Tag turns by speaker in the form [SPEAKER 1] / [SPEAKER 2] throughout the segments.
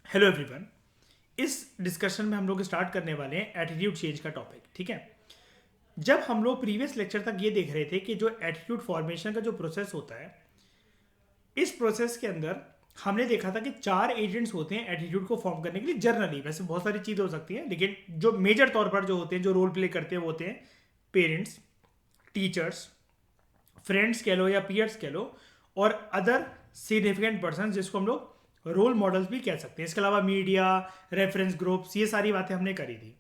[SPEAKER 1] Hello everyone. इस discussion में हम लोग स्टार्ट करने वाले हैं एटीट्यूड चेंज का टॉपिक। ठीक है। जब हम लोग प्रीवियस लेक्चर तक ये देख रहे थे कि जो एटीट्यूड फॉर्मेशन का जो प्रोसेस होता है, इस प्रोसेस के अंदर हमने देखा था कि चार एजेंट्स होते हैं एटीट्यूड को फॉर्म करने के लिए। जर्नली वैसे बहुत सारी चीज़ें हो सकती हैं, लेकिन जो मेजर तौर पर जो होते हैं, जो रोल प्ले करते हैं, वो होते हैं पेरेंट्स, टीचर्स, फ्रेंड्स कह लो या पीयर्स कह लो, और अदर सिग्निफिकेंट पर्सन जिसको हम लोग रोल मॉडल्स भी कह सकते हैं। इसके अलावा मीडिया, रेफरेंस ग्रुप्स, ये सारी बातें हमने करी थी।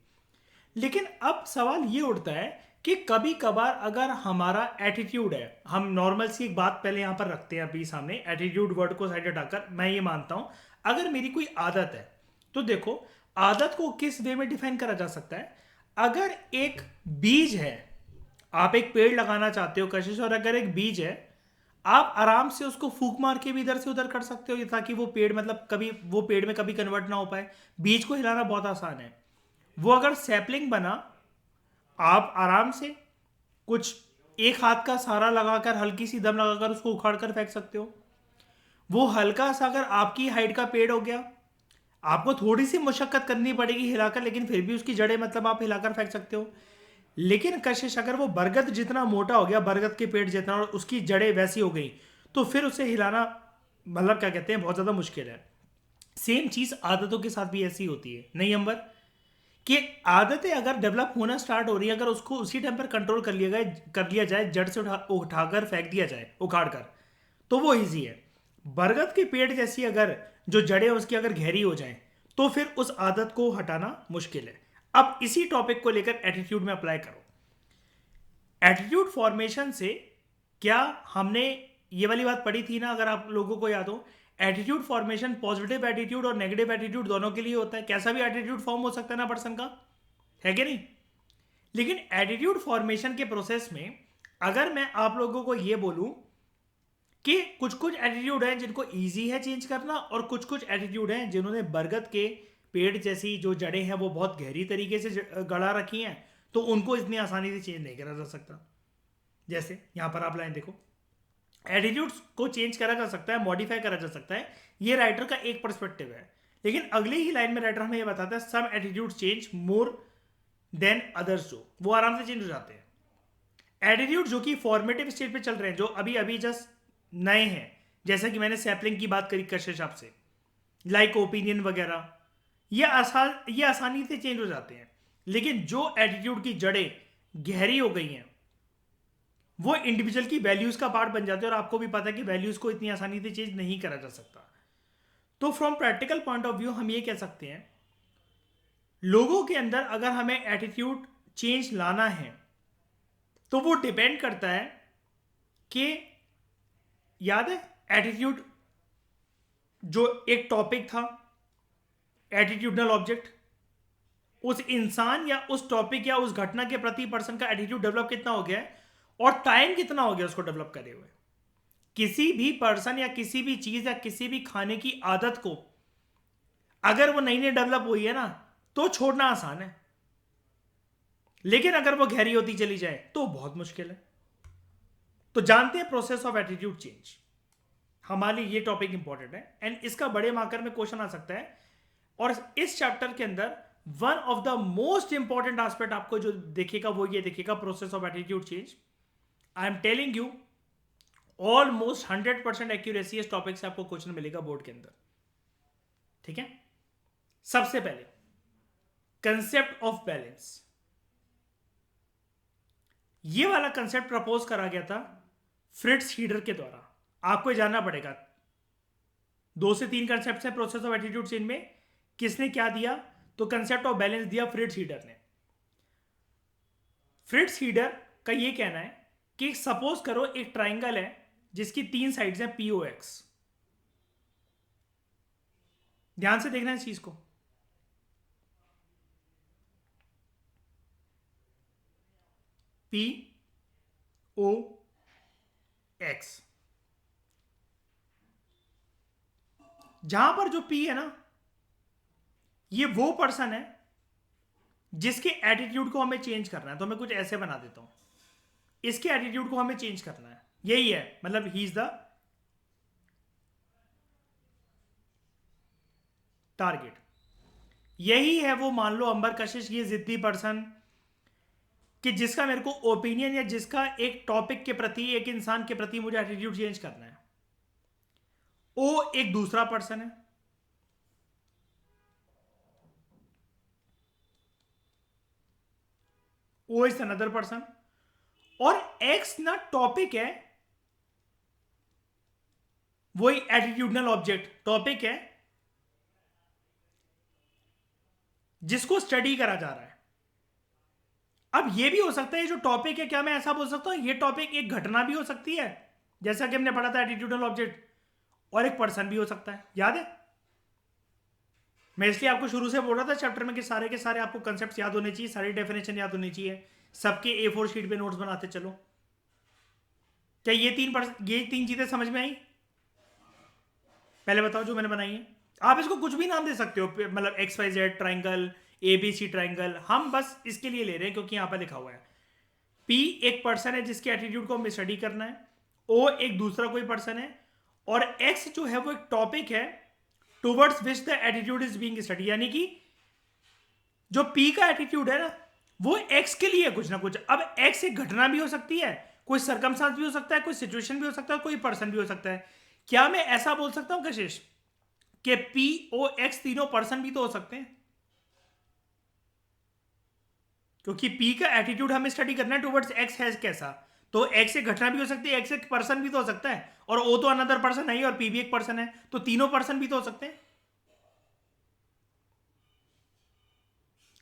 [SPEAKER 1] लेकिन अब सवाल ये उठता है कि कभी कभार अगर हमारा एटीट्यूड है, हम नॉर्मल सी एक बात पहले यहां पर रखते हैं अभी सामने, एटीट्यूड वर्ड को साइड हटाकर मैं ये मानता हूं, अगर मेरी कोई आदत है तो देखो, आदत को किस वे में डिफाइन करा जा सकता है। अगर एक बीज है, आप एक पेड़ लगाना चाहते हो कशिश, और अगर एक बीज है, आप आराम से उसको फूक मार के भी इधर से उधर कर सकते हो ताकि वो पेड़ मतलब कभी वो पेड़ में कभी कन्वर्ट ना हो पाए। बीज को हिलाना बहुत आसान है। वो अगर सैपलिंग बना, आप आराम से कुछ एक हाथ का सहारा लगाकर, हल्की सी दम लगाकर उसको उखाड़ कर फेंक सकते हो। वो हल्का सा अगर आपकी हाइट का पेड़ हो गया, आपको थोड़ी सी मशक्कत करनी पड़ेगी हिलाकर, लेकिन फिर भी उसकी जड़ें मतलब आप हिलाकर फेंक सकते हो। लेकिन कशिश अगर वो बरगद जितना मोटा हो गया, बरगद के पेड़ जितना, और उसकी जड़ें वैसी हो गई, तो फिर उसे हिलाना मतलब क्या कहते हैं, बहुत ज़्यादा मुश्किल है। सेम चीज़ आदतों के साथ भी ऐसी होती है, नहीं अंबर? कि आदतें अगर डेवलप होना स्टार्ट हो रही है, अगर उसको उसी टाइम पर कंट्रोल कर लिया जाए, जड़ से उठाकर फेंक दिया जाए, उखाड़ कर, तो वो इजी है। बरगद के पेड़ जैसी अगर जो जड़ें उसकी अगर गहरी हो जाएं, तो फिर उस आदत को हटाना मुश्किल है। अब इसी टॉपिक को लेकर एटीट्यूड में अप्लाई करो। एटीट्यूड फॉर्मेशन से क्या हमने ये वाली बात पढ़ी थी ना, अगर आप लोगों को याद हो, एटीट्यूड फॉर्मेशन पॉजिटिव एटीट्यूड और नेगेटिव एटीट्यूड दोनों के लिए होता है। कैसा भी एटीट्यूड फॉर्म हो सकता है ना पर्सन का, है कि नहीं? लेकिन एटीट्यूड फॉर्मेशन के प्रोसेस में अगर मैं आप लोगों को ये बोलूं कि कुछ कुछ एटीट्यूड हैं जिनको इजी है चेंज करना, और कुछ कुछ एटीट्यूड हैं जिन्होंने बरगद के पेड़ जैसी जो जड़ें हैं वो बहुत गहरी तरीके से गड़ा रखी हैं, तो उनको इतनी आसानी से चेंज नहीं करा जा सकता। जैसे यहां पर आप लाइन देखो, एटीट्यूड्स को चेंज करा जा सकता है, मॉडिफाई करा जा सकता है, ये राइटर का एक पर्सपेक्टिव है। लेकिन अगली ही लाइन में राइटर हमें ये बताता है some attitude change more than others, जो वो आराम से चेंज हो जाते हैं। एटीट्यूड जो कि फॉर्मेटिव स्टेज पे चल रहे हैं, जो अभी अभी जस्ट नए हैं, जैसे कि मैंने सैपलिंग की बात करी कशिश आपसे, लाइक ओपिनियन वगैरह, ये आसानी से चेंज हो जाते हैं। लेकिन जो एटीट्यूड की जड़ें गहरी हो गई हैं, वो इंडिविजुअल की वैल्यूज का पार्ट बन जाते हैं, और आपको भी पता है कि वैल्यूज को इतनी आसानी से चेंज नहीं करा जा सकता। तो from practical point of view हम ये कह सकते हैं, लोगों के अंदर अगर हमें एटीट्यूड चेंज लाना है, तो वो डिपेंड करता है कि, याद है एटीट्यूड जो एक टॉपिक था, एटीट्यूडनल ऑब्जेक्ट, उस इंसान या उस टॉपिक या उस घटना के प्रति पर्सन का एटीट्यूड डेवलप कितना हो गया है, और टाइम कितना हो गया उसको डेवलप करे हुए। किसी भी पर्सन या किसी भी चीज या किसी भी खाने की आदत को अगर वो नई नई डेवलप हुई है ना, तो छोड़ना आसान है, लेकिन अगर वो गहरी होती चली जाए तो बहुत मुश्किल है। तो जानते हैं प्रोसेस ऑफ एटीट्यूड चेंज, हमारे लिए ये टॉपिक इंपॉर्टेंट है, एंड इसका बड़े मार्कर में क्वेश्चन आ सकता है। और इस चैप्टर के अंदर one of the most important aspect आपको जो देखेगा वो ये देखेगा, process of attitude change. I am telling you, almost 100% accuracy इस टॉपिक से आपको क्वेश्चन मिलेगा बोर्ड के अंदर। ठीक है। सबसे पहले कंसेप्ट ऑफ बैलेंस, ये वाला कंसेप्ट प्रपोज करा गया था फ्रिट्ज हीडर के द्वारा। आपको जानना पड़ेगा, 2 से 3 कंसेप्ट है प्रोसेस ऑफ एटीट्यूड चेंज में। किसने क्या दिया? तो कंसेप्ट ऑफ बैलेंस दिया फ्रिट्ज हीडर ने। फ्रिट्ज हीडर का ये कहना है कि सपोज करो एक ट्राइंगल है जिसकी 3 साइड्स हैं POX। ध्यान से देखना इस चीज को, POX। जहां पर जो P है ना, ये वो पर्सन है जिसके एटीट्यूड को हमें चेंज करना है। तो मैं कुछ ऐसे बना देता हूं, इसके एटीट्यूड को हमें चेंज करना है, यही है, मतलब ही इज द टारगेट। यही है वो, मान लो अंबर कशिश, ये जिद्दी पर्सन कि जिसका मेरे को ओपिनियन या जिसका एक टॉपिक के प्रति, एक इंसान के प्रति मुझे एटीट्यूड चेंज करना है, वो एक दूसरा पर्सन है। O is another person. और एक्स ना टॉपिक है, वही एटीट्यूडनल ऑब्जेक्ट टॉपिक है जिसको स्टडी करा जा रहा है। अब ये भी हो सकता है, जो टॉपिक है, क्या मैं ऐसा बोल सकता हूं ये टॉपिक एक घटना भी हो सकती है, जैसा कि हमने पढ़ा था एटीट्यूडनल ऑब्जेक्ट, और एक पर्सन भी हो सकता है, याद है? मैं इसलिए आपको शुरू से बोल रहा था चैप्टर में कि सारे के सारे आपको कंसेप्ट याद होने चाहिए, सारी डेफिनेशन याद होनी चाहिए, सबके A4 शीट पे नोट्स बनाते चलो। क्या ये तीन चीजें समझ में आई? पहले बताओ जो मैंने बनाई है। आप इसको कुछ भी नाम दे सकते हो, मतलब XYZ ट्राइंगल, ABC ट्राइंगल, हम बस इसके लिए ले रहे हैं क्योंकि यहां पर लिखा हुआ है। P एक पर्सन है जिसके एटीट्यूड को हमें स्टडी करना है, O एक दूसरा कोई पर्सन है, और X जो है वो एक टॉपिक है towards which the attitude is being study. यानी कि जो P का एटीट्यूड है ना, वो X के लिए कुछ ना कुछ। अब X एक घटना भी हो सकती है, कोई सरकमस्टांस भी हो सकता है, कोई सिचुएशन भी हो सकता है, कोई पर्सन भी हो सकता है। क्या मैं ऐसा बोल सकता हूं कशिश कि POX तीनों पर्सन भी तो हो सकते हैं? क्योंकि P का एटीट्यूड हमें स्टडी करना है टुवर्ड्स X है कैसा, तो X एक घटना भी हो सकती है, X एक पर्सन भी तो हो सकता है, और O तो अनदर पर्सन नहीं, और P भी एक पर्सन है, तो तीनों पर्सन भी तो हो सकते हैं।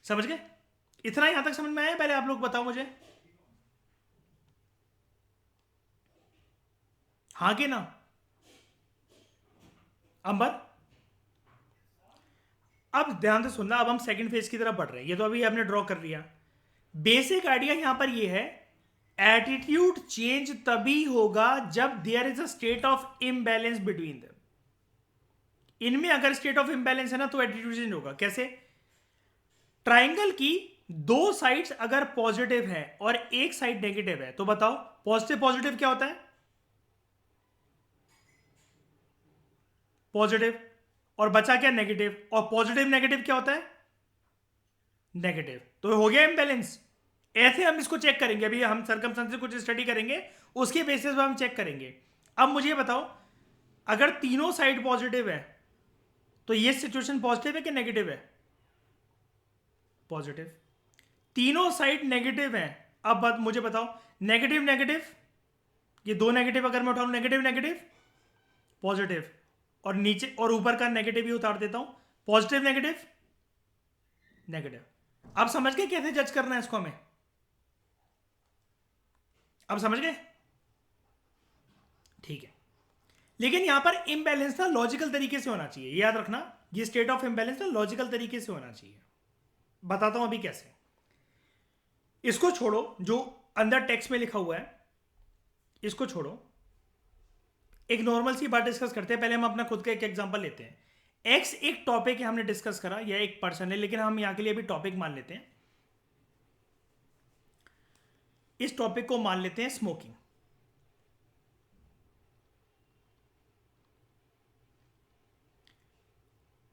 [SPEAKER 1] समझ गए? इतना यहां तक समझ में आया? पहले आप लोग बताओ मुझे, हाँ कि ना? अंबर, अब ध्यान से सुनना, अब हम सेकंड फेज की तरफ बढ़ रहे हैं। ये तो अभी हमने ड्रॉ कर लिया। बेसिक आइडिया यहां पर ये है, एटीट्यूड चेंज तभी होगा जब there is a state of imbalance between them. इनमें अगर स्टेट ऑफ इम्बैलेंस है ना तो एटीट्यूड चेंज होगा। कैसे? ट्राइंगल की दो साइड्स अगर पॉजिटिव है और एक साइड नेगेटिव है, तो बताओ पॉजिटिव पॉजिटिव क्या होता है? पॉजिटिव। और बचा क्या? नेगेटिव। और पॉजिटिव नेगेटिव क्या होता है? नेगेटिव। तो हो गया इम्बैलेंस। ऐसे हम इसको चेक करेंगे, अभी हम सर्कमस्टेंसेस कुछ स्टडी करेंगे, उसके बेसिस पर हम चेक करेंगे। अब मुझे बताओ, अगर तीनों साइड पॉजिटिव है तो ये सिचुएशन पॉजिटिव है कि नेगेटिव है? पॉजिटिव। तीनों साइड नेगेटिव है, अब बात मुझे बताओ, नेगेटिव नेगेटिव, ये दो नेगेटिव अगर मैं उठा लूं, नेगेटिव नेगेटिव पॉजिटिव, और नीचे और ऊपर का नेगेटिव ही उतार देता हूं, पॉजिटिव नेगेटिव नेगेटिव। अब समझ गए कैसे जज करना है इसको हमें? अब समझ गए? ठीक है। लेकिन यहां पर इम्बैलेंस ना लॉजिकल तरीके से होना चाहिए, याद रखना, ये स्टेट ऑफ इम्बैलेंस ना लॉजिकल तरीके से होना चाहिए। बताता हूं अभी कैसे। इसको छोड़ो, जो अंदर टेक्स्ट में लिखा हुआ है इसको छोड़ो, एक नॉर्मल सी बात डिस्कस करते हैं। पहले हम अपना खुद का एक एग्जांपल लेते हैं। एक्स एक टॉपिक है, हमने डिस्कस करा, यह एक पर्सन है, लेकिन हम यहां के लिए अभी टॉपिक मान लेते हैं। इस टॉपिक को मान लेते हैं स्मोकिंग।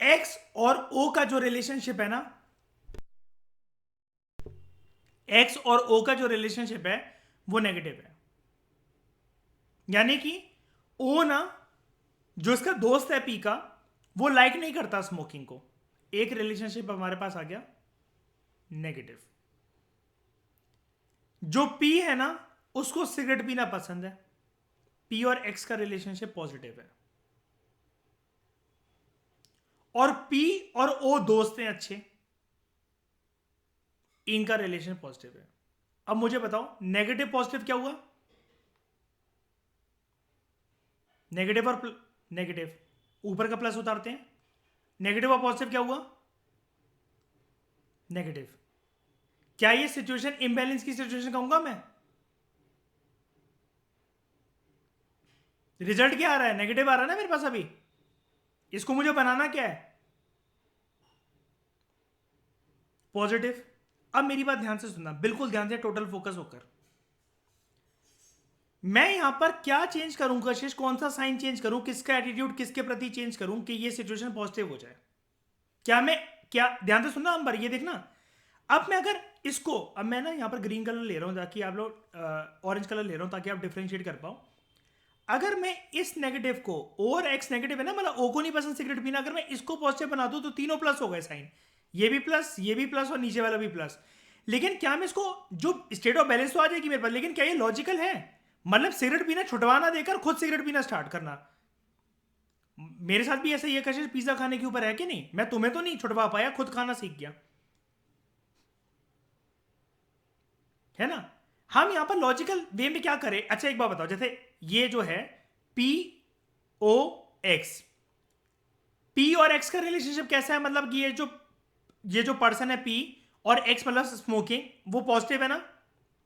[SPEAKER 1] एक्स और ओ का जो रिलेशनशिप है ना, एक्स और ओ का जो रिलेशनशिप है वो नेगेटिव है। यानी कि ओ ना, जो इसका दोस्त है पी का, वो लाइक नहीं करता स्मोकिंग को। एक रिलेशनशिप हमारे पास आ गया नेगेटिव। जो पी है ना, उसको सिगरेट पीना पसंद है। पी और एक्स का रिलेशनशिप पॉजिटिव है, और पी और ओ दोस्त हैं अच्छे, इनका रिलेशन पॉजिटिव है। अब मुझे बताओ नेगेटिव पॉजिटिव क्या हुआ? नेगेटिव और नेगेटिव, ऊपर का प्लस उतारते हैं, नेगेटिव और पॉजिटिव क्या हुआ? नेगेटिव। क्या ये सिचुएशन इम्बैलेंस की सिचुएशन कहूंगा मैं? रिजल्ट क्या आ रहा है? नेगेटिव आ रहा है ना मेरे पास अभी। इसको मुझे बनाना क्या है? पॉजिटिव। अब मेरी बात ध्यान से सुनना, बिल्कुल ध्यान से, टोटल फोकस होकर। मैं यहां पर क्या चेंज करूं कशिश? कौन सा साइन चेंज करूं? किसका एटीट्यूड किसके प्रति चेंज करूं कि ये सिचुएशन पॉजिटिव हो जाए? क्या मैं, क्या ध्यान से सुनना अंबर, ये देखना। अब मैं अगर इसको, अब मैं ना यहाँ पर ग्रीन कलर ले रहा हूँ ताकि आप लोग, ऑरेंज कलर ले रहा हूँ ताकि आप डिफ्रेंशिएट कर पाओ। अगर मैं इस नेगेटिव को, ओ और एक्स नेगेटिव है ना, मतलब ओ को नहीं पसंद सिगरेट पीना, अगर मैं इसको पॉजिटिव बना दूं तो तीनों प्लस हो गए साइन, ये भी प्लस, ये भी प्लस और नीचे वाला भी प्लस। लेकिन क्या मैं इसको, जो स्टेट ऑफ बैलेंस तो आ जाएगी मेरे पास, लेकिन क्या ये लॉजिकल है? मतलब सिगरेट पीना छुटवाना देकर खुद सिगरेट पीना स्टार्ट करना। मेरे साथ भी ऐसा ही है कशिश, पिज्जा खाने के ऊपर है कि नहीं, मैं तुम्हें तो नहीं छुटवा पाया, खुद खाना सीख गया, है ना? हम यहां पर लॉजिकल वे में क्या करें? अच्छा एक बात बताओ, जैसे ये जो है पी ओ एक्स, पी और एक्स का रिलेशनशिप कैसा है? मतलब कि ये जो पर्सन है पी और एक्स, मतलब स्मोकिंग, वो पॉजिटिव है ना,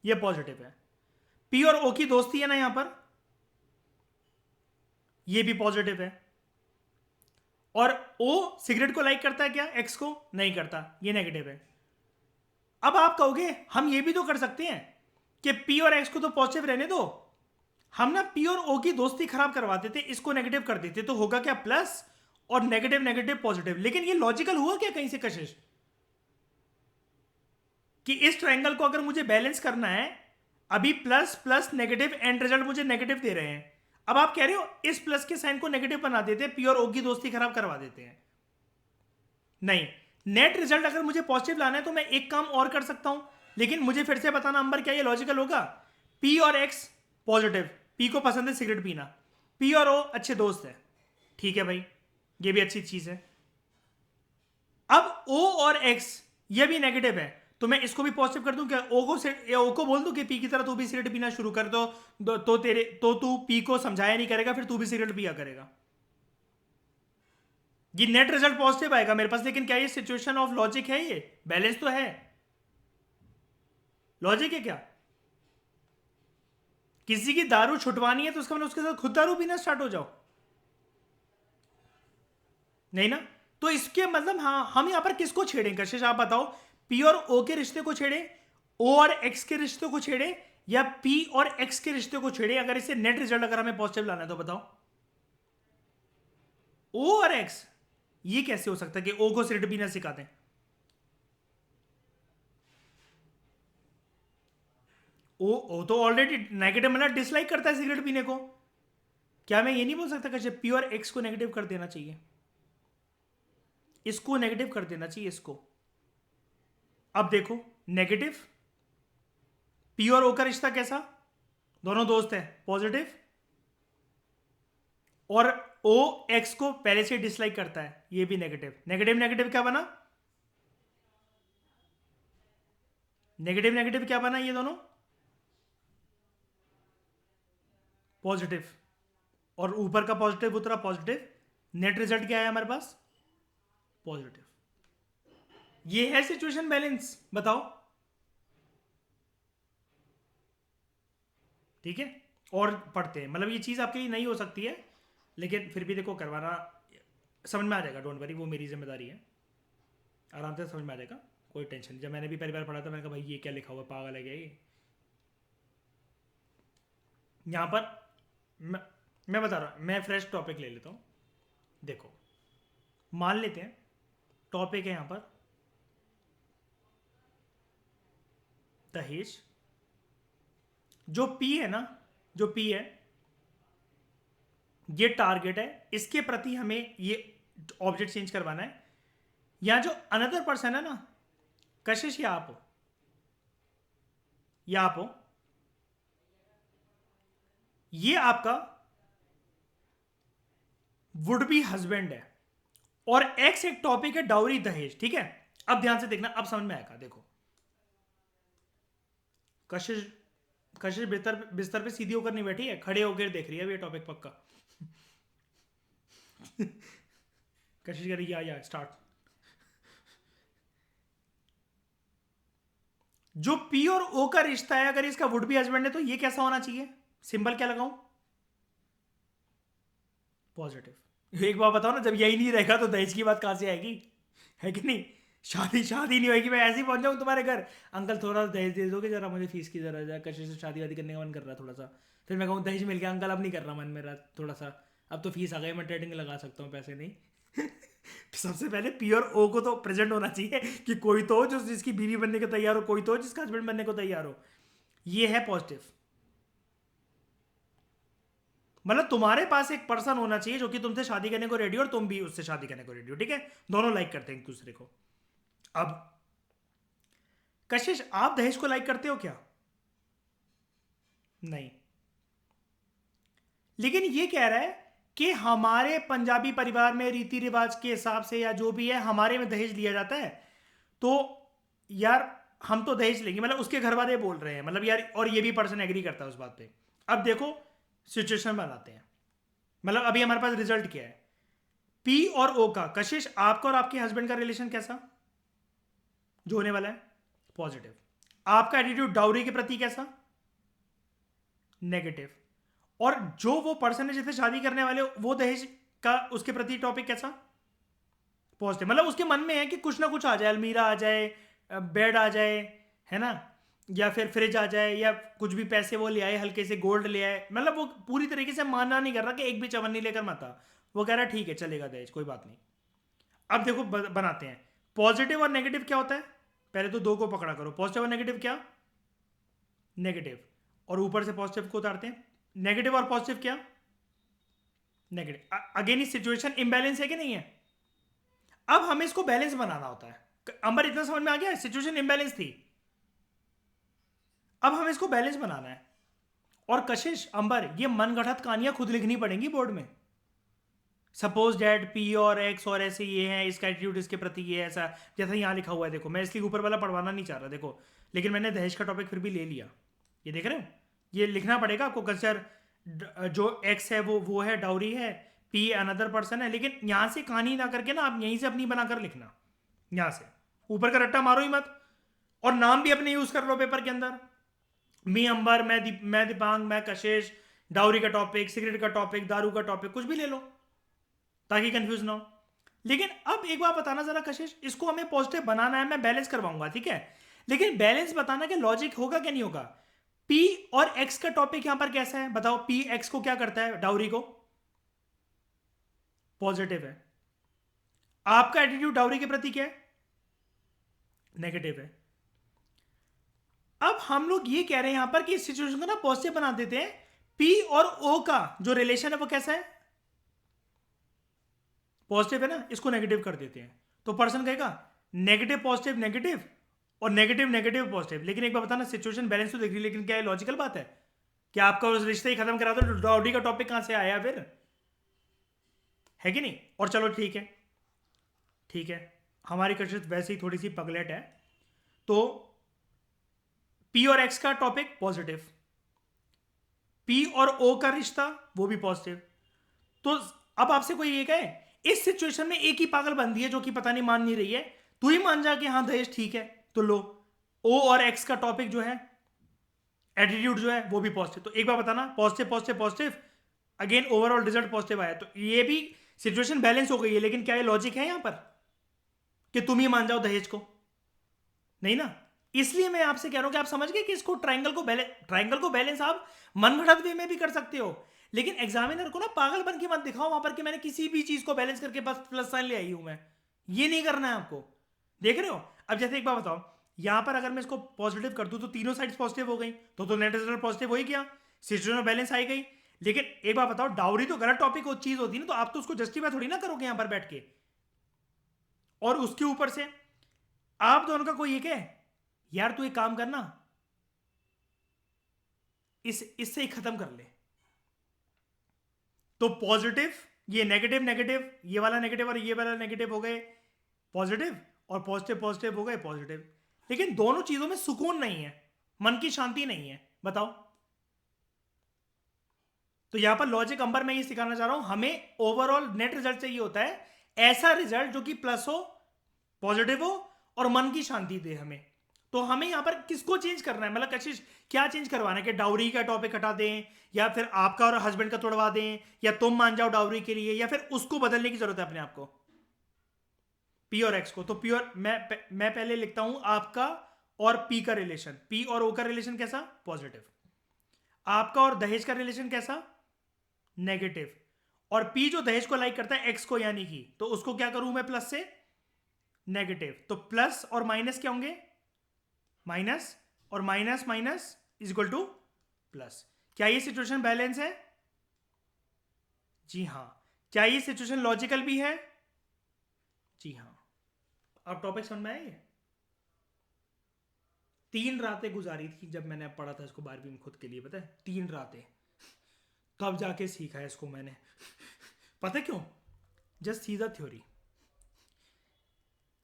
[SPEAKER 1] ये पॉजिटिव है। पी और ओ की दोस्ती है ना यहां पर, ये भी पॉजिटिव है। और ओ सिगरेट को लाइक करता है क्या? एक्स को नहीं करता, ये नेगेटिव है। अब आप कहोगे हम ये भी तो कर सकते हैं कि पी और एक्स को तो पॉजिटिव रहने दो, हम ना पी और ओ की दोस्ती खराब करवा देते, इसको नेगेटिव कर देते, तो होगा क्या? प्लस और नेगेटिव नेगेटिव पॉजिटिव। लेकिन ये लॉजिकल हुआ क्या कहीं से कशिश? कि इस ट्रायंगल को अगर मुझे बैलेंस करना है, अभी plus plus negative, and result मुझे नेगेटिव दे रहे हैं, अब आप कह रहे हो इस प्लस के साइन को नेगेटिव बना देते हैं, पी और ओ की दोस्ती खराब करवा देते हैं। नहीं, नेट रिजल्ट अगर मुझे पॉजिटिव लाना है तो मैं एक काम और कर सकता हूं, लेकिन मुझे फिर से बताना अंबर, क्या ये लॉजिकल होगा? पी और एक्स पॉजिटिव, पी को पसंद है सिगरेट पीना, पी और ओ अच्छे दोस्त है, ठीक है भाई, ये भी अच्छी चीज है। अब ओ और एक्स ये भी नेगेटिव है, तो मैं इसको भी पॉजिटिव कर दूं क्या? ओ को बोल दूं कि पी की तरह तू भी सिगरेट पीना शुरू कर तो तू पी को समझाया नहीं करेगा, फिर तू भी सिगरेट पिया करेगा, ये नेट रिजल्ट पॉजिटिव आएगा मेरे पास। लेकिन क्या ये सिचुएशन ऑफ लॉजिक है? ये बैलेंस तो है, लॉजिक है क्या? किसी की दारू छुटवानी है तो उसका मतलब उसके साथ खुद दारू पीना स्टार्ट हो जाओ, नहीं ना? तो इसके मतलब, हाँ, हम यहां पर किसको छेड़ें कशिश, आप बताओ? पी और ओ के रिश्ते को छेड़े, ओ और एक्स के रिश्ते को छेड़े, या पी और एक्स के रिश्ते को छेड़े? अगर इसे नेट रिजल्ट अगर हमें पॉजिटिव लाना है तो बताओ। ओ और एक्स, ये कैसे हो सकता है कि ओ को सिगरेट पीना सिखाते हैं? ओ तो ऑलरेडी नेगेटिव, मतलब डिसलाइक करता है सिगरेट पीने को। क्या मैं ये नहीं बोल सकता कि पी और एक्स को नेगेटिव कर देना चाहिए, इसको नेगेटिव कर देना चाहिए, इसको? अब देखो, नेगेटिव, पी और ओ का रिश्ता कैसा? दोनों दोस्त हैं, पॉजिटिव। और ओ एक्स को पहले से डिसलाइक करता है, ये भी नेगेटिव, नेगेटिव नेगेटिव क्या बना? नेगेटिव नेगेटिव क्या बना? ये दोनों पॉजिटिव, और ऊपर का पॉजिटिव उतरा पॉजिटिव, नेट रिजल्ट क्या है हमारे पास? पॉजिटिव। ये है सिचुएशन बैलेंस, बताओ, ठीक है? और पढ़ते हैं, मतलब ये चीज़ आपके लिए नहीं हो सकती है, लेकिन फिर भी देखो करवाना, समझ में आ जाएगा, डोंट वरी, वो मेरी जिम्मेदारी है, आराम से समझ में आ जाएगा, कोई टेंशन नहीं। जब मैंने भी पहली बार पढ़ा था मैंने कहा भाई ये क्या लिखा हुआ, पागल है क्या ये? यहाँ पर मैं मैं बता रहा हूँ, मैं फ्रेश टॉपिक ले लेता हूँ। देखो, मान लेते हैं टॉपिक है यहाँ पर दहेज, जो पी है ना, जो पी है, ये टारगेट है, इसके प्रति हमें ये ऑब्जेक्ट चेंज करवाना है। यहाँ जो अनदर पर्सन है ना, कशिश, या आप हो, या आप हो, ये आपका वुड बी हस्बैंड है, और एक्स एक टॉपिक है डाउरी दहेज, ठीक है? अब ध्यान से देखना, अब समझ में आएगा। देखो, कशिश, कशिश बिस्तर बिस्तर पे सीधी होकर नहीं बैठी है, खड़े होकर देख रही है ये टॉपिक पक्का। कशिश कह रही या स्टार्ट। जो पी और ओ का रिश्ता है, अगर इसका वुड बी हस्बैंड है तो ये कैसा होना चाहिए? सिंबल क्या लगाऊं? पॉजिटिव। एक बात बताओ ना, जब यही नहीं रहेगा तो दहेज की बात कहां से आएगी? है कि नहीं? शादी शादी नहीं होगी, मैं ऐसे ही पहुंच जाऊँ तुम्हारे घर, अंकल थोड़ा दहेज दे दोगे जरा, मुझे फीस की जरा जा, कशिश से शादी वादी करने का मन कर रहा है थोड़ा सा। फिर मैं कहूँ दहेज मिल गया अंकल, अब नहीं कर रहा मन मेरा थोड़ा सा, अब तो फीस आ गई, मैं ट्रेडिंग लगा सकता हूँ पैसे, नहीं? सबसे पहले पी और ओ को तो प्रेजेंट होना चाहिए कि कोई तो हो जो जिसकी बीवी बनने को तैयार हो, कोई तो हो जिसका हस्बैंड बनने को तैयार हो। ये है पॉजिटिव। मतलब तुम्हारे पास एक पर्सन होना चाहिए जो कि तुमसे शादी करने को रेडी हो और तुम भी उससे शादी करने को रेडी हो, ठीक है, दोनों लाइक करते हैं एक दूसरे को। अब कशिश, आप दहेज को लाइक करते हो क्या? नहीं। लेकिन ये कह रहा है कि हमारे पंजाबी परिवार में रीति रिवाज के हिसाब से या जो भी है हमारे में दहेज लिया जाता है, तो यार हम तो दहेज लेंगे, मतलब उसके घर वाले बोल रहे हैं, मतलब यार, और ये भी पर्सन एग्री करता है उस बात पे। अब देखो सिचुएशन बनाते हैं, मतलब अभी हमारे पास रिजल्ट क्या है, पी और ओ का। कशिश, आपका और आपके हस्बैंड का रिलेशन कैसा जो होने वाला है? पॉजिटिव। आपका एटीट्यूड डाउरी के प्रति कैसा? नेगेटिव। और जो वो पर्सन है जिससे शादी करने वाले वो दहेज का उसके प्रति टॉपिक कैसा? पॉजिटिव। मतलब उसके मन में है कि कुछ ना कुछ आ जाए, अलमीरा आ जाए, बेड आ जाए, है ना, या फिर फ्रिज आ जाए, या कुछ भी पैसे वो ले आए, हल्के से गोल्ड ले आए। मतलब वो पूरी तरीके से मानना नहीं कर रहा कि एक भी चवन्नी लेकर मत आ, वो कह रहा है ठीक है चलेगा दहेज, कोई बात नहीं। अब देखो बनाते हैं पॉजिटिव और नेगेटिव क्या होता है। पहले तो दो को पकड़ा करो, पॉजिटिव और नेगेटिव क्या? नेगेटिव। और ऊपर से पॉजिटिव को उतारते हैं। नेगेटिव और पॉजिटिव क्या? नेगेटिव। अगेन इस सिचुएशन इम्बैलेंस है कि नहीं है? अब हमें इसको बैलेंस बनाना होता है। अंबर इतना समझ में आ गया, सिचुएशन इम्बैलेंस थी, अब हमें इसको बैलेंस बनाना है। और कशिश, अंबर, ये मनगढ़ंत कहानियां खुद लिखनी पड़ेंगी बोर्ड में। सपोज डैट पी और एक्स और ऐसे ये हैं, इसका एटीट्यूड इसके प्रति ये ऐसा, जैसा यहाँ लिखा हुआ है। देखो मैं इसलिए ऊपर वाला पढ़वाना नहीं चाह रहा, देखो, लेकिन मैंने दहेज का टॉपिक फिर भी ले लिया। ये देख रहे हो, ये लिखना पड़ेगा आपको। कंसिडर जो एक्स है वो है डाउरी है, पी अनदर पर्सन है। लेकिन यहाँ से कहानी ना करके ना आप यहीं से अपनी बनाकर लिखना, यहाँ से ऊपर का रट्टा मारो ही मत। और नाम भी अपने यूज कर लो पेपर के अंदर। मी अंबर, मैं दीपांग, मैं कशिश, डाउरी का टॉपिक, सिगरेट का टॉपिक, दारू का टॉपिक, कुछ भी ले लो ताकि कंफ्यूज ना हो। लेकिन अब एक बात बताना जरा कशिश, इसको हमें पॉजिटिव बनाना है, मैं बैलेंस करवाऊंगा, ठीक है, लेकिन बैलेंस बताना के लॉजिक होगा क्या नहीं होगा। पी और एक्स का टॉपिक यहां पर कैसा है बताओ? पी एक्स को क्या करता है? डाउरी को। पॉजिटिव है। आपका एटीट्यूड डाउरी के प्रति क्या है? नेगेटिव है। अब हम लोग ये कह रहे हैं यहां पर कि इस सिचुएशन को ना पॉजिटिव बना देते हैं। पी और ओ का जो रिलेशन है वो कैसा है? पॉजिटिव है ना, इसको नेगेटिव कर देते हैं। तो पर्सन कहेगा नेगेटिव पॉजिटिव नेगेटिव और नेगेटिव नेगेटिव पॉजिटिव। लेकिन एक बार बताना, सिचुएशन बैलेंस तो देख रही, लेकिन क्या ये लॉजिकल बात है? क्या आपका उस रिश्ते ही खत्म करा दो, डाउरी का टॉपिक कहां से आया फिर? है कि नहीं? और चलो ठीक है, ठीक है, हमारी कशिश वैसे ही थोड़ी सी पगलेट है, तो पी और एक्स का टॉपिक पॉजिटिव, पी और ओ का रिश्ता वो भी पॉजिटिव। तो अब आपसे कोई ये कहे इस सिचुएशन में एक ही पागल बंदी है जो कि पता नहीं मान नहीं रही है, तू ही मान जा कि हाँ दहेज ठीक है, तो लो, ओ और एक्स का टॉपिक जो है, एटीट्यूड जो है वो भी पॉजिटिव। तो एक बार बताना, positive positive positive, again overall result positive आया, तो ये भी सिचुएशन बैलेंस हो गई है। लेकिन क्या ये लॉजिक है यहां पर कि तुम ही मान जाओ दहेज को? नहीं ना। इसलिए मैं आपसे कह रहा हूं कि आप समझ गए कि इसको ट्राइंगल को बैलेंस आप मनगढ़ंत वे में भी कर सकते हो, लेकिन एग्जामिनर को ना पागल बन के मत दिखाओ वहां पर कि मैंने किसी भी चीज को बैलेंस करके बस प्लस साइन ले आई हूं मैं। ये नहीं करना है आपको। देख रहे हो? अब जैसे एक बात बताओ, यहां पर अगर मैं इसको पॉजिटिव कर दूं तो तीनों साइड्स पॉजिटिव हो गई, तो नेट रिजल्ट पॉजिटिव हो ही गया, सिचुएशन बैलेंस आई गई। लेकिन एक बात बताओ, डाउरी तो गलत टॉपिक चीज होती है ना, तो आप तो उसको जस्टिफाई थोड़ी ना करोगे यहां पर बैठ के। और उसके ऊपर से आप दोनों का कोई एक है, यार तू एक काम करना, इससे ही खत्म कर ले। तो पॉजिटिव, ये नेगेटिव नेगेटिव, ये वाला नेगेटिव और ये वाला नेगेटिव हो गए पॉजिटिव, और पॉजिटिव पॉजिटिव हो गए पॉजिटिव। लेकिन दोनों चीजों में सुकून नहीं है, मन की शांति नहीं है, बताओ। तो यहां पर लॉजिक अंबर मैं ये सिखाना चाह रहा हूं, हमें ओवरऑल नेट रिजल्ट चाहिए होता है, ऐसा रिजल्ट जो कि प्लस हो, पॉजिटिव हो और मन की शांति दे हमें। तो हमें यहां पर किसको चेंज करना है, मतलब कशिश क्या चेंज करवाना है? कि डाउरी का टॉपिक हटा दें, या फिर आपका और हस्बैंड का तोड़वा दें, या तुम मान जाओ डाउरी के लिए, या फिर उसको बदलने की जरूरत है अपने आप को, पी और एक्स को। तो पी और मैं पहले लिखता हूं आपका और पी का रिलेशन, पी और ओ का रिलेशन कैसा? पॉजिटिव। आपका और दहेज का रिलेशन कैसा? नेगेटिव। और पी जो दहेज को लाइक करता है एक्स को यानी कि, तो उसको क्या करूं मैं प्लस से नेगेटिव, तो प्लस और माइनस क्या होंगे, माइनस, और minus minus is equal two plus. क्या ये सिचुएशन बैलेंस है? जी हां। क्या ये सिचुएशन लॉजिकल भी है? जी हां। अब टॉपिक समझ में आया? ये 3 रातें गुजारी थी जब मैंने पढ़ा था इसको 12वीं में खुद के लिए, पता है, 3 रातें, तब जाके सीखा है इसको मैंने। पता है क्यों? Just see the theory.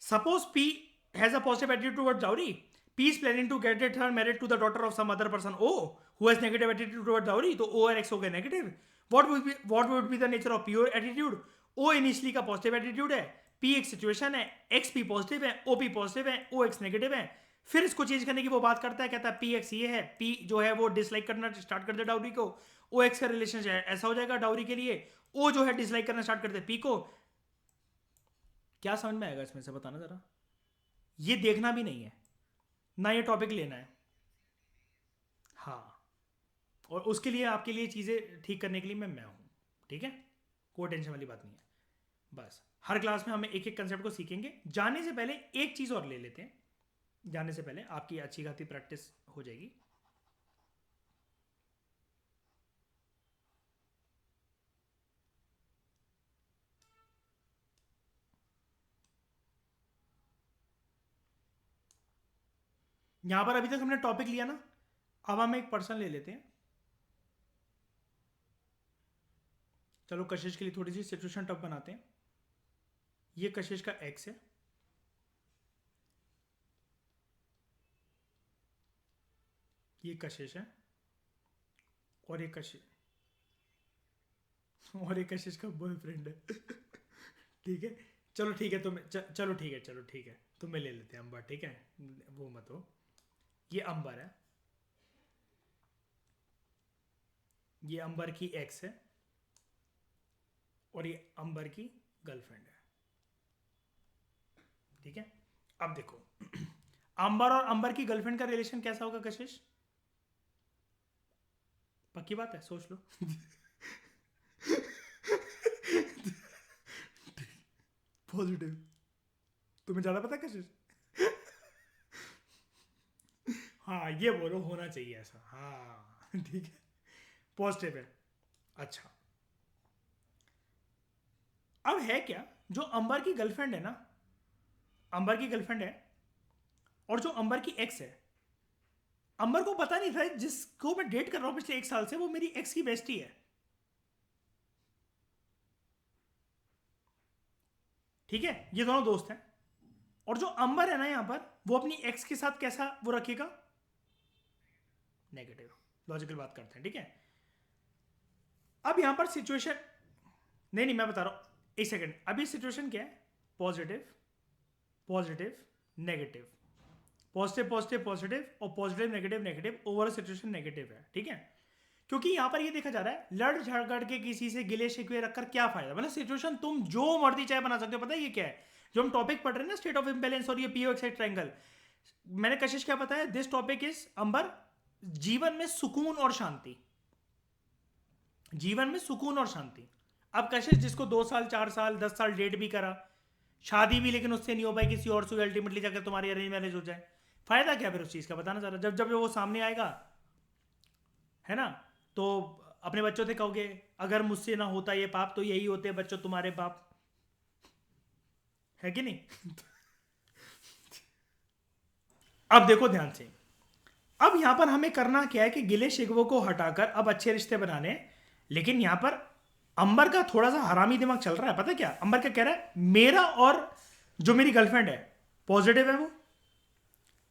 [SPEAKER 1] Suppose P has a positive attitude towards dowry. P is planning to get her married to the daughter of some other person O, who has negative attitude towards dowry. तो O और X हो गए negative. What would be the nature of P or attitude? O initially का positive attitude है, P एक situation है, X P positive है, O P positive है, O X negative है। फिर इसको चेंज करने की वो बात करता है, कहता है P X ये है, P जो है वो डिसलाइक करना स्टार्ट कर दे डाउरी को, O X का रिलेशन ऐसा हो जाएगा डाउरी के लिए, O जो है डिसलाइक करना स्टार्ट कर दे P को। क्या समझ में आएगा इसमें से बताना जरा? ये देखना भी नहीं है ना, ये टॉपिक लेना है। हाँ, और उसके लिए आपके लिए चीज़ें ठीक करने के लिए मैं हूँ, ठीक है, कोई टेंशन वाली बात नहीं है। बस हर क्लास में हम एक एक कंसेप्ट को सीखेंगे। जाने से पहले एक चीज़ और ले लेते हैं, जाने से पहले आपकी अच्छी खासी प्रैक्टिस हो जाएगी। यहां पर अभी तक हमने टॉपिक लिया ना, अब हम एक पर्सन ले लेते हैं। चलो कशिश के लिए थोड़ी सी सिचुएशन टफ बनाते हैं। ये कशिश का एक्स है, ये कशिश है, और ये कशिश, और ये कशिश का बॉयफ्रेंड है। ठीक है, चलो ठीक है, चलो ठीक है, तुम्हें ले लेते हैं अंबर, ठीक है, वो मत हो। ये अंबर है, ये अंबर की एक्स है, और ये अंबर की गर्लफ्रेंड है, ठीक है। अब देखो अंबर और अंबर की गर्लफ्रेंड का रिलेशन कैसा होगा कशिश? पक्की बात है, सोच लो। पॉजिटिव। तुम्हें ज्यादा पता है कशिश? हाँ, ये बोलो होना चाहिए ऐसा, हाँ ठीक है, पॉजिटिव है। अच्छा, अब है क्या, जो अंबर की गर्लफ्रेंड है ना, अंबर की गर्लफ्रेंड है, और जो अंबर की एक्स है, अंबर को पता नहीं था जिसको मैं डेट कर रहा हूं पिछले 1 साल से वो मेरी एक्स की बेस्टी है, ठीक है, ये दोनों दोस्त हैं। और जो अंबर है ना यहां पर, वो अपनी एक्स के साथ कैसा वो रखेगा, नेगेटिव। लॉजिकल बात करते हैं, ठीक है। अब यहां पर सिचुएशन, नहीं मैं बता रहा हूं, एक सेकंड, अभी सिचुएशन क्या है, positive positive negative, positive positive positive, और positive negative negative, overall situation negative है, ठीक है। क्योंकि यहां पर ये देखा जा रहा है, लड़ झगड़ के किसी से गिले शिकवे रखकर क्या फायदा, मतलब सिचुएशन तुम जो मर्जी चाहे बना सकते हो। पता है ये क्या है, जो हम टॉपिक पढ़ रहे हैं ना, स्टेट ऑफ इम्बैलेंस और ये पीओ एक्साइड ट्रायंगल, मैंने कशिश क्या बताया, दिस टॉपिक इज अंबर, जीवन में सुकून और शांति, जीवन में सुकून और शांति। अब कशिश जिसको 2 साल 4 साल 10 साल डेट भी करा, शादी भी, लेकिन उससे नहीं हो पाई किसी और से, अल्टीमेटली जाकर तुम्हारी अरेंज मैरिज हो जाए, फायदा क्या फिर उस चीज का, बताना जरा। जब जब वो सामने आएगा, है ना, तो अपने बच्चों से कहोगे अगर मुझसे ना होता ये पाप तो यही होते बच्चों तुम्हारे बाप, है कि नहीं? अब देखो ध्यान से, अब यहां पर हमें करना क्या है कि गिले शिकवों को हटाकर अब अच्छे रिश्ते बनाने। लेकिन यहां पर अंबर का थोड़ा सा हरामी दिमाग चल रहा है। पता है क्या अंबर क्या कह रहा है, मेरा और जो मेरी गर्लफ्रेंड है पॉजिटिव है, वो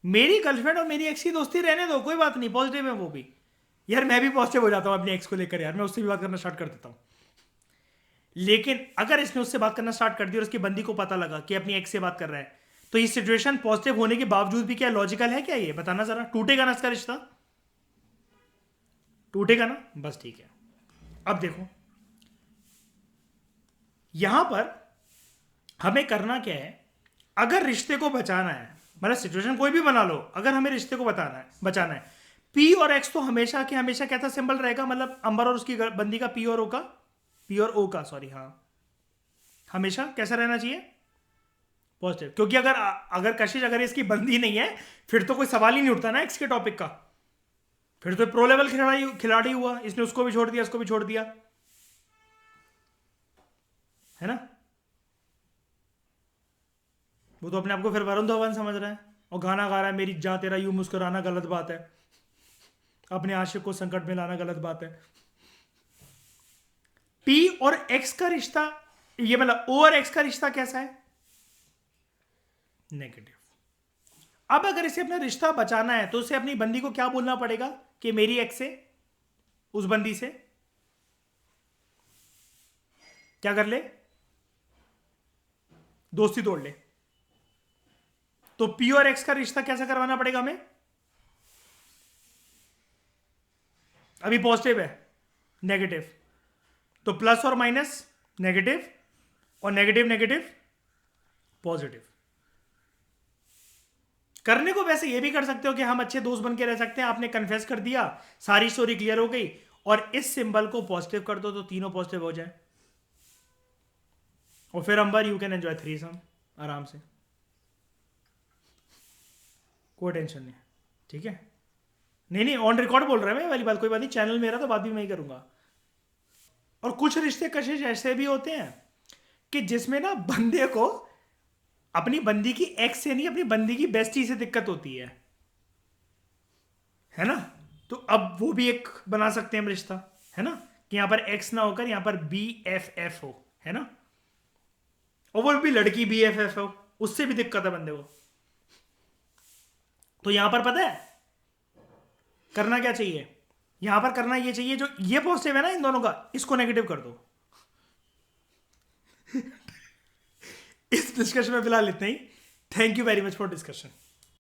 [SPEAKER 1] मेरी गर्लफ्रेंड और मेरी एक्स की दोस्ती रहने दो, कोई बात नहीं, पॉजिटिव है वो भी। यार मैं भी पॉजिटिव हो जाता हूं अपनी एक्स को लेकर, यार मैं उससे भी बात करना स्टार्ट कर देता हूं। लेकिन अगर इसने उससे बात करना स्टार्ट कर दी और उसकी बंदी को पता लगा कि अपनी एक्स से बात कर रहा है, तो ये सिचुएशन पॉजिटिव होने के बावजूद भी क्या लॉजिकल है क्या, ये बताना जरा। टूटेगा ना इसका रिश्ता, टूटेगा ना, बस ठीक है। अब देखो यहां पर हमें करना क्या है, अगर रिश्ते को बचाना है, मतलब सिचुएशन कोई भी बना लो, अगर हमें रिश्ते को बचाना है, पी और एक्स तो हमेशा के हमेशा कैसा सिंबल रहेगा, मतलब अंबर और उसकी बंदी का पी और ओ का पी और ओ का, सॉरी, हाँ, हमेशा कैसा रहना चाहिए, पॉजिटिव। क्योंकि अगर अगर कशिश अगर इसकी बंदी नहीं है फिर तो कोई सवाल ही नहीं उठता ना एक्स के टॉपिक का, फिर तो प्रो लेवल खिलाड़ी हुआ, इसने उसको भी छोड़ दिया, उसको भी छोड़ दिया, है ना। वो तो अपने आप को फिर वरुण धवन समझ रहा है और गाना गा रहा है, मेरी जा तेरा यूं मुस्कुराना गलत बात है, अपने आशिक को संकट में लाना गलत बात है। पी और एक्स का रिश्ता, ये मतलब ओ और एक्स का रिश्ता कैसा है, नेगेटिव। अब अगर इसे अपना रिश्ता बचाना है तो उसे अपनी बंदी को क्या बोलना पड़ेगा कि मेरी एक्स से, उस बंदी से क्या कर ले, दोस्ती तोड़ ले। तो पी और एक्स का रिश्ता कैसा करवाना पड़ेगा हमें, अभी पॉजिटिव है, नेगेटिव, तो प्लस और माइनस नेगेटिव, और नेगेटिव नेगेटिव पॉजिटिव। करने को वैसे ये भी कर सकते हो कि हम अच्छे दोस्त बन के रह सकते हैं, आपने कन्फेस कर दिया, सारी स्टोरी क्लियर हो गई, और इस सिंबल को पॉजिटिव कर दो तो तीनों पॉजिटिव हो जाए, और फिर अंबर यू कैन एंजॉय थ्रीसम आराम से, कोई टेंशन नहीं, ठीक है। नहीं नहीं, ऑन रिकॉर्ड बोल रहा है मैं वाली बात, कोई बात नहीं, चैनल मेरा तो बात भी मैं ही करूंगा। और कुछ रिश्ते कशिश ऐसे भी होते हैं कि जिसमें ना बंदे को अपनी बंदी की एक्स से नहीं, अपनी बंदी की बेस्टी से दिक्कत होती है ना। तो अब वो भी एक बना सकते हैं हम रिश्ता, है ना, कि यहां पर एक्स ना होकर यहां पर बी एफ एफ हो, है ना, और वो भी लड़की बी एफ एफ हो, उससे भी दिक्कत है बंदे को। तो यहां पर पता है करना क्या चाहिए, यहां पर करना ये चाहिए, जो ये पॉजिटिव है ना इन दोनों का, इसको नेगेटिव कर दो। इस डिस्कशन में फिलहाल इतना ही। Thank you very much for discussion.